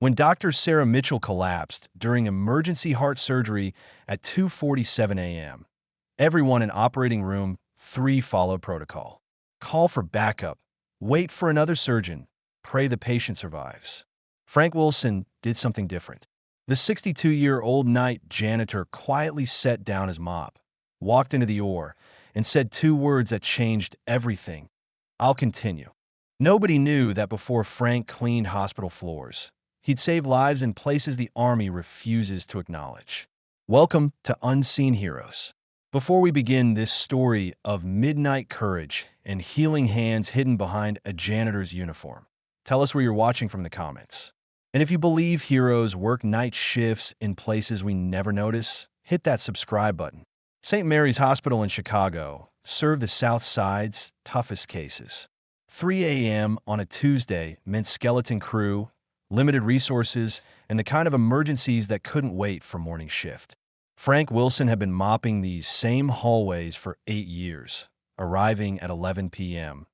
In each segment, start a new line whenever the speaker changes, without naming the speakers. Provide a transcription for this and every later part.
when Dr. Sarah Mitchell collapsed during emergency heart surgery at 2:47 a.m. Everyone in operating room 3 followed protocol. Call for backup, wait for another surgeon, pray the patient survives. Frank Wilson did something different. The 62-year-old night janitor quietly set down his mop, walked into the OR, and said 2 words that changed everything. "I'll continue." Nobody knew that before Frank cleaned hospital floors, he'd save lives in places the Army refuses to acknowledge. Welcome to Unseen Heroes. Before we begin this story of midnight courage and healing hands hidden behind a janitor's uniform, tell us where you're watching from in the comments. And if you believe heroes work night shifts in places we never notice, hit that subscribe button. St. Mary's Hospital in Chicago served the South Side's toughest cases. 3 a.m. on a Tuesday meant skeleton crew, limited resources, and the kind of emergencies that couldn't wait for morning shift. Frank Wilson had been mopping these same hallways for 8 years, arriving at 11 p.m.,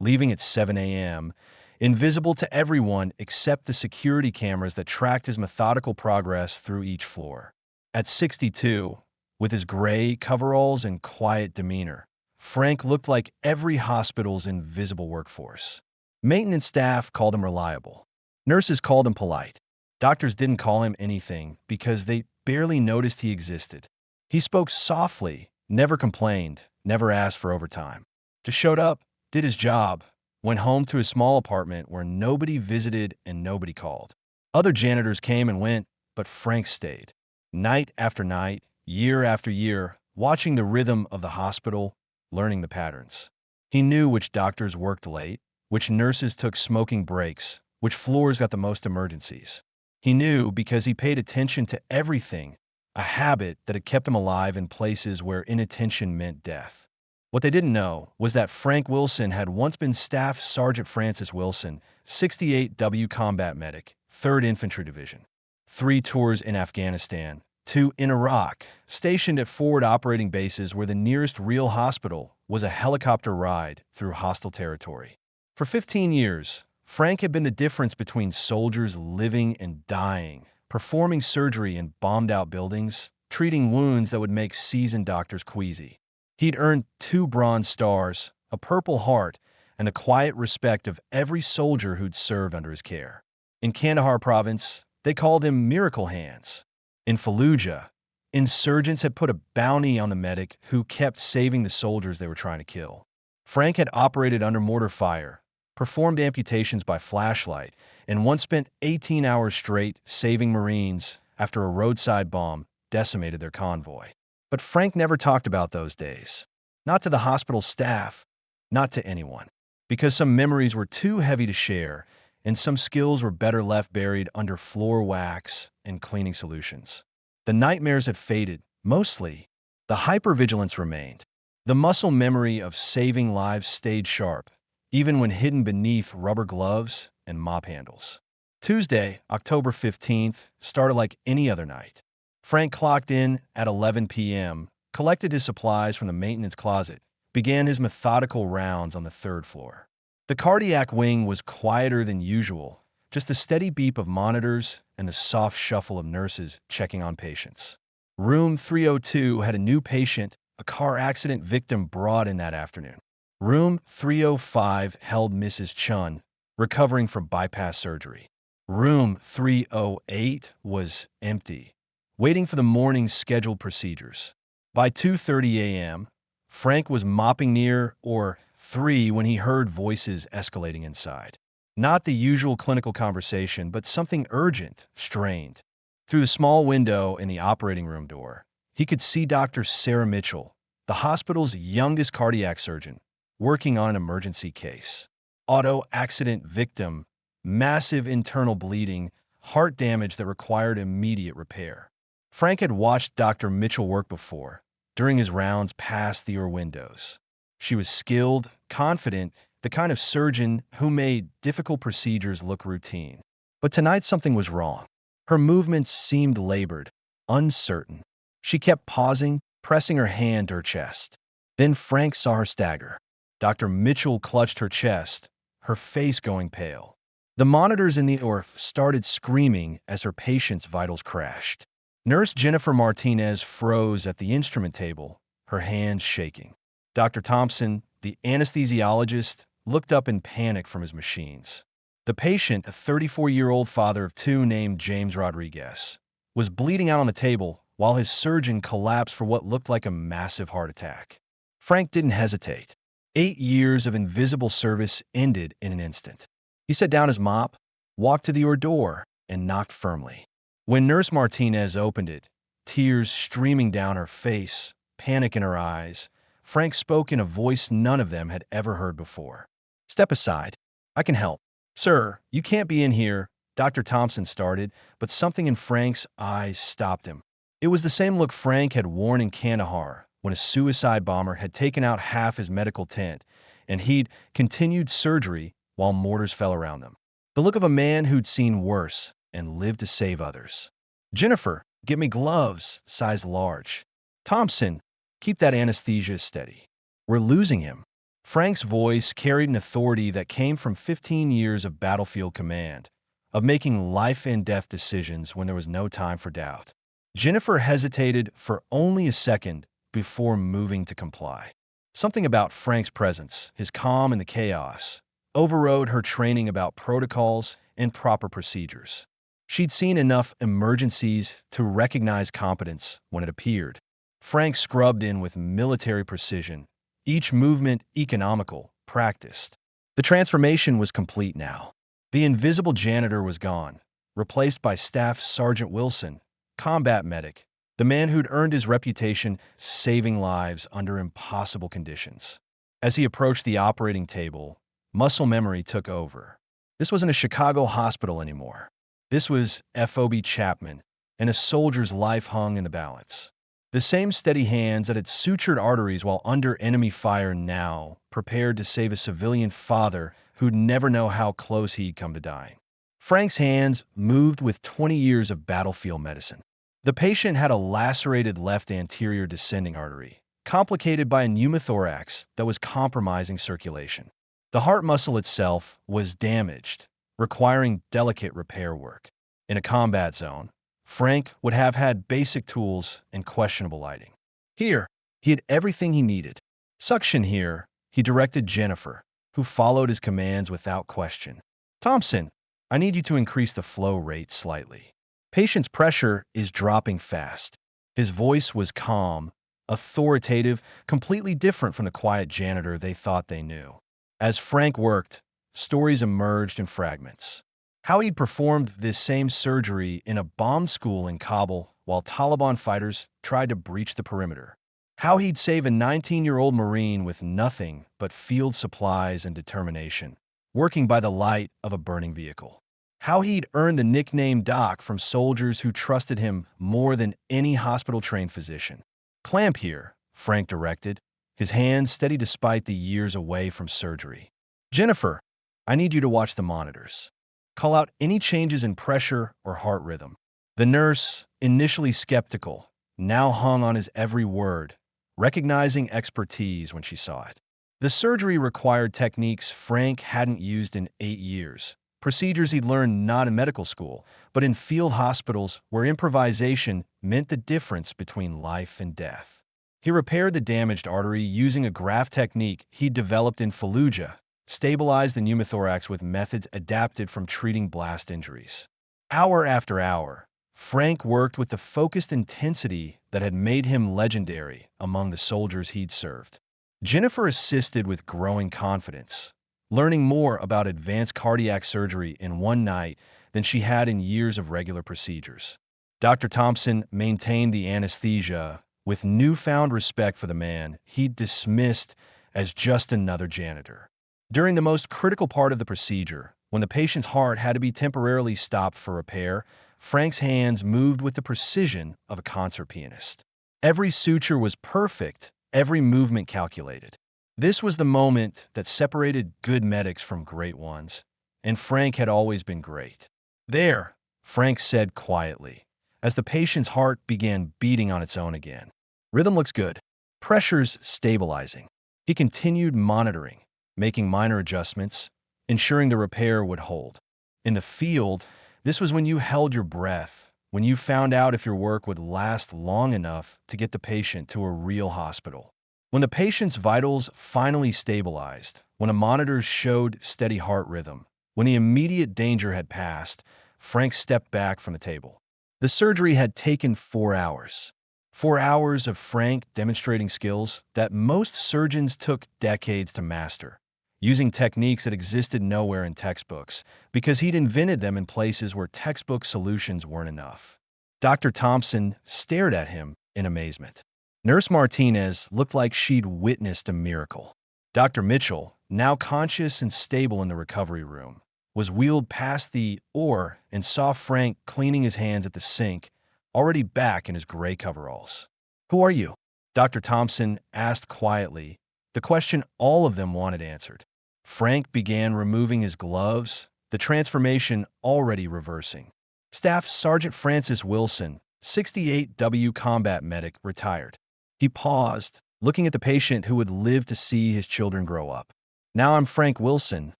leaving at 7 a.m., invisible to everyone except the security cameras that tracked his methodical progress through each floor. At 62, with his gray coveralls and quiet demeanor, Frank looked like every hospital's invisible workforce. Maintenance staff called him reliable. Nurses called him polite. Doctors didn't call him anything because they barely noticed he existed. He spoke softly, never complained, never asked for overtime. Just showed up, did his job, went home to his small apartment where nobody visited and nobody called. Other janitors came and went, but Frank stayed. Night after night, year after year, watching the rhythm of the hospital, learning the patterns. He knew which doctors worked late, which nurses took smoking breaks, which floors got the most emergencies. He knew because he paid attention to everything, a habit that had kept him alive in places where inattention meant death. What they didn't know was that Frank Wilson had once been Staff Sergeant Francis Wilson, 68W Combat Medic, 3rd Infantry Division. 3 tours in Afghanistan, 2 in Iraq, stationed at forward operating bases where the nearest real hospital was a helicopter ride through hostile territory. For 15 years, Frank had been the difference between soldiers living and dying, performing surgery in bombed-out buildings, treating wounds that would make seasoned doctors queasy. He'd earned 2 Bronze Stars, a Purple Heart, and the quiet respect of every soldier who'd served under his care. In Kandahar province, they called him Miracle Hands. In Fallujah, insurgents had put a bounty on the medic who kept saving the soldiers they were trying to kill. Frank had operated under mortar fire, performed amputations by flashlight, and once spent 18 hours straight saving Marines after a roadside bomb decimated their convoy. But Frank never talked about those days. Not to the hospital staff, not to anyone. Because some memories were too heavy to share, and some skills were better left buried under floor wax and cleaning solutions. The nightmares had faded, mostly. The hypervigilance remained. The muscle memory of saving lives stayed sharp, even when hidden beneath rubber gloves and mop handles. Tuesday, October 15th, started like any other night. Frank clocked in at 11 p.m., collected his supplies from the maintenance closet, began his methodical rounds on the 3rd floor. The cardiac wing was quieter than usual, just the steady beep of monitors and the soft shuffle of nurses checking on patients. Room 302 had a new patient, a car accident victim brought in that afternoon. Room 305 held Mrs. Chun, recovering from bypass surgery. Room 308 was empty, waiting for the morning's scheduled procedures. By 2:30 a.m., Frank was mopping near or 3 when he heard voices escalating inside. Not the usual clinical conversation, but something urgent, strained. Through the small window in the operating room door, he could see Dr. Sarah Mitchell, the hospital's youngest cardiac surgeon, working on an emergency case. Auto accident victim, massive internal bleeding, heart damage that required immediate repair. Frank had watched Dr. Mitchell work before, during his rounds past the OR windows. She was skilled, confident, the kind of surgeon who made difficult procedures look routine. But tonight something was wrong. Her movements seemed labored, uncertain. She kept pausing, pressing her hand to her chest. Then Frank saw her stagger. Dr. Mitchell clutched her chest, her face going pale. The monitors in the OR started screaming as her patient's vitals crashed. Nurse Jennifer Martinez froze at the instrument table, her hands shaking. Dr. Thompson, the anesthesiologist, looked up in panic from his machines. The patient, a 34-year-old father of two named James Rodriguez, was bleeding out on the table while his surgeon collapsed for what looked like a massive heart attack. Frank didn't hesitate. 8 years of invisible service ended in an instant. He set down his mop, walked to the OR door, and knocked firmly. When Nurse Martinez opened it, tears streaming down her face, panic in her eyes, Frank spoke in a voice none of them had ever heard before. "Step aside. I can help." "Sir, you can't be in here," Dr. Thompson started, but something in Frank's eyes stopped him. It was the same look Frank had worn in Kandahar when a suicide bomber had taken out half his medical tent, and he'd continued surgery while mortars fell around them. The look of a man who'd seen worse and lived to save others. "Jennifer, get me gloves," size large. "Thompson, keep that anesthesia steady. We're losing him." Frank's voice carried an authority that came from 15 years of battlefield command, of making life and death decisions when there was no time for doubt. Jennifer hesitated for only a second before moving to comply. Something about Frank's presence, his calm in the chaos, overrode her training about protocols and proper procedures. She'd seen enough emergencies to recognize competence when it appeared. Frank scrubbed in with military precision, each movement economical, practiced. The transformation was complete now. The invisible janitor was gone, replaced by Staff Sergeant Wilson, combat medic, the man who'd earned his reputation saving lives under impossible conditions. As he approached the operating table, muscle memory took over. This wasn't a Chicago hospital anymore. This was FOB Chapman, and a soldier's life hung in the balance. The same steady hands that had sutured arteries while under enemy fire now prepared to save a civilian father who'd never know how close he'd come to dying. Frank's hands moved with 20 years of battlefield medicine. The patient had a lacerated left anterior descending artery, complicated by a pneumothorax that was compromising circulation. The heart muscle itself was damaged, requiring delicate repair work. In a combat zone, Frank would have had basic tools and questionable lighting. Here, he had everything he needed. "Suction here," he directed Jennifer, who followed his commands without question. "Thompson, I need you to increase the flow rate slightly. Patient's pressure is dropping fast." His voice was calm, authoritative, completely different from the quiet janitor they thought they knew. As Frank worked, stories emerged in fragments. How he'd performed this same surgery in a bombed school in Kabul while Taliban fighters tried to breach the perimeter. How he'd save a 19-year-old Marine with nothing but field supplies and determination, working by the light of a burning vehicle. How he'd earned the nickname Doc from soldiers who trusted him more than any hospital-trained physician. "Clamp here," Frank directed, his hands steady despite the years away from surgery. "Jennifer, I need you to watch the monitors. Call out any changes in pressure or heart rhythm." The nurse, initially skeptical, now hung on his every word, recognizing expertise when she saw it. The surgery required techniques Frank hadn't used in 8 years, procedures he'd learned not in medical school, but in field hospitals where improvisation meant the difference between life and death. He repaired the damaged artery using a graft technique he'd developed in Fallujah, stabilized the pneumothorax with methods adapted from treating blast injuries. Hour after hour, Frank worked with the focused intensity that had made him legendary among the soldiers he'd served. Jennifer assisted with growing confidence, learning more about advanced cardiac surgery in one night than she had in years of regular procedures. Dr. Thompson maintained the anesthesia with newfound respect for the man he'd dismissed as just another janitor. During the most critical part of the procedure, when the patient's heart had to be temporarily stopped for repair, Frank's hands moved with the precision of a concert pianist. Every suture was perfect, every movement calculated. This was the moment that separated good medics from great ones, and Frank had always been great. "There," Frank said quietly, as the patient's heart began beating on its own again. "Rhythm looks good. Pressure's stabilizing." He continued monitoring, making minor adjustments, ensuring the repair would hold. In the field, this was when you held your breath, when you found out if your work would last long enough to get the patient to a real hospital. When the patient's vitals finally stabilized, when a monitor showed steady heart rhythm, when the immediate danger had passed, Frank stepped back from the table. The surgery had taken 4 hours. 4 hours of Frank demonstrating skills that most surgeons took decades to master, using techniques that existed nowhere in textbooks because he'd invented them in places where textbook solutions weren't enough. Dr. Thompson stared at him in amazement. Nurse Martinez looked like she'd witnessed a miracle. Dr. Mitchell, now conscious and stable in the recovery room, was wheeled past the OR and saw Frank cleaning his hands at the sink, already back in his gray coveralls. "Who are you?" Dr. Thompson asked quietly, the question all of them wanted answered. Frank began removing his gloves, the transformation already reversing. Staff Sergeant Francis Wilson, 68W combat medic, retired. He paused, looking at the patient who would live to see his children grow up. "Now I'm Frank Wilson,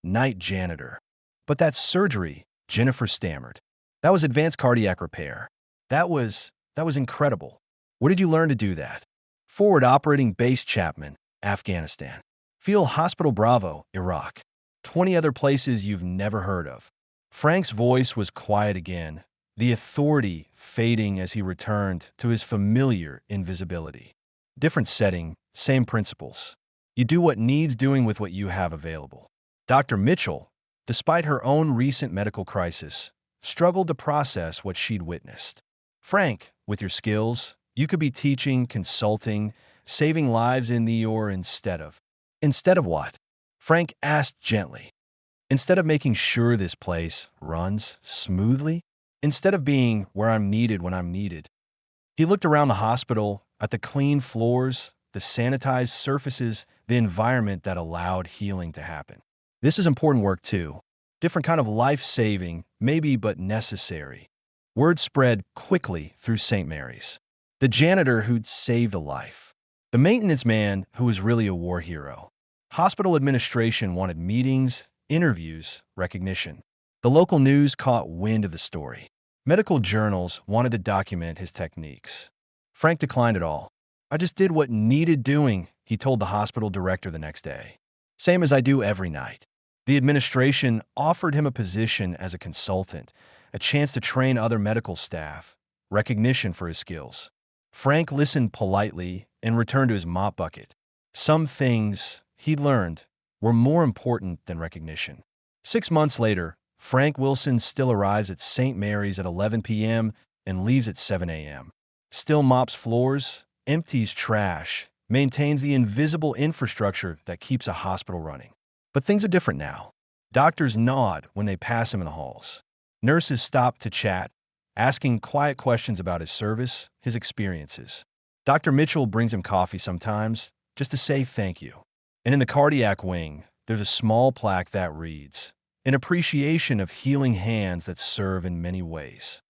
night janitor." "But that's surgery," Jennifer stammered. "That was advanced cardiac repair. That was incredible. Where did you learn to do that?" "Forward Operating Base Chapman, Afghanistan. Field Hospital Bravo, Iraq. 20 other places you've never heard of." Frank's voice was quiet again, the authority fading as he returned to his familiar invisibility. Different setting, same principles. You do what needs doing with what you have available. Dr. Mitchell, despite her own recent medical crisis, struggled to process what she'd witnessed. "Frank, with your skills, you could be teaching, consulting, saving lives in the OR instead of." "Instead of what?" Frank asked gently. "Instead of making sure this place runs smoothly? Instead of being where I'm needed when I'm needed." He looked around the hospital, at the clean floors, the sanitized surfaces, the environment that allowed healing to happen. "This is important work too. Different kind of life-saving, maybe, but necessary." Word spread quickly through St. Mary's. The janitor who'd saved a life. The maintenance man who was really a war hero. Hospital administration wanted meetings, interviews, recognition. The local news caught wind of the story. Medical journals wanted to document his techniques. Frank declined it all. "I just did what needed doing," he told the hospital director the next day. "Same as I do every night." The administration offered him a position as a consultant, a chance to train other medical staff, recognition for his skills. Frank listened politely and returned to his mop bucket. Some things, he'd learned, were more important than recognition. 6 months later, Frank Wilson still arrives at St. Mary's at 11 p.m. and leaves at 7 a.m. Still mops floors, empties trash, maintains the invisible infrastructure that keeps a hospital running. But things are different now. Doctors nod when they pass him in the halls. Nurses stop to chat, asking quiet questions about his service, his experiences. Dr. Mitchell brings him coffee sometimes, just to say thank you. And in the cardiac wing, there's a small plaque that reads, "An appreciation of healing hands that serve in many ways."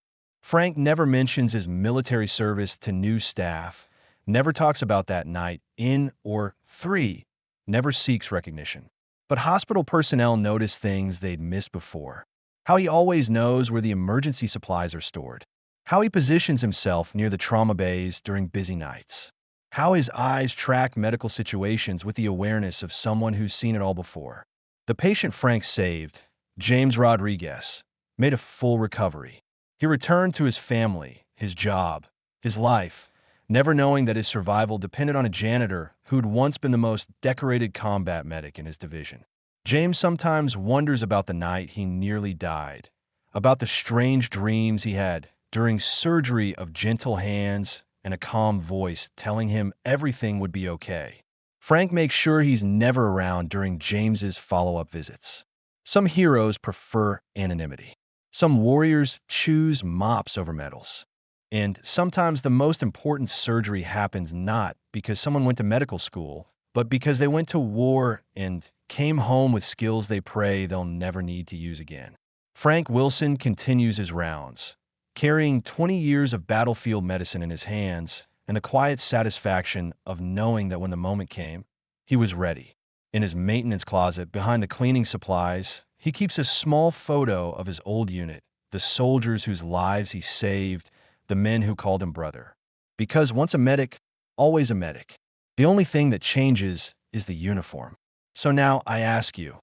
Frank never mentions his military service to new staff, never talks about that night in or 3, never seeks recognition. But hospital personnel notice things they'd missed before. How he always knows where the emergency supplies are stored. How he positions himself near the trauma bays during busy nights. How his eyes track medical situations with the awareness of someone who's seen it all before. The patient Frank saved, James Rodriguez, made a full recovery. He returned to his family, his job, his life, never knowing that his survival depended on a janitor who'd once been the most decorated combat medic in his division. James sometimes wonders about the night he nearly died, about the strange dreams he had during surgery of gentle hands and a calm voice telling him everything would be okay. Frank makes sure he's never around during James's follow-up visits. Some heroes prefer anonymity. Some warriors choose mops over medals. And sometimes the most important surgery happens not because someone went to medical school, but because they went to war and came home with skills they pray they'll never need to use again. Frank Wilson continues his rounds, carrying 20 years of battlefield medicine in his hands and the quiet satisfaction of knowing that when the moment came, he was ready. In his maintenance closet behind the cleaning supplies, He keeps a small photo of his old unit, the soldiers whose lives he saved, the men who called him brother. Because once a medic, always a medic. The only thing that changes is the uniform. So now I ask you,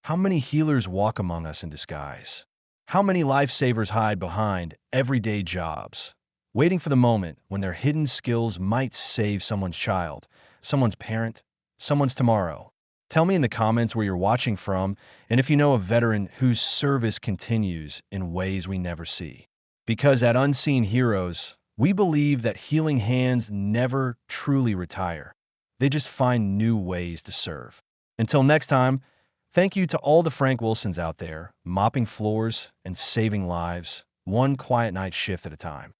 how many healers walk among us in disguise? How many lifesavers hide behind everyday jobs, waiting for the moment when their hidden skills might save someone's child, someone's parent, someone's tomorrow? Tell me in the comments where you're watching from and if you know a veteran whose service continues in ways we never see. Because at Unseen Heroes, we believe that healing hands never truly retire. They just find new ways to serve. Until next time, thank you to all the Frank Wilsons out there, mopping floors and saving lives, one quiet night shift at a time.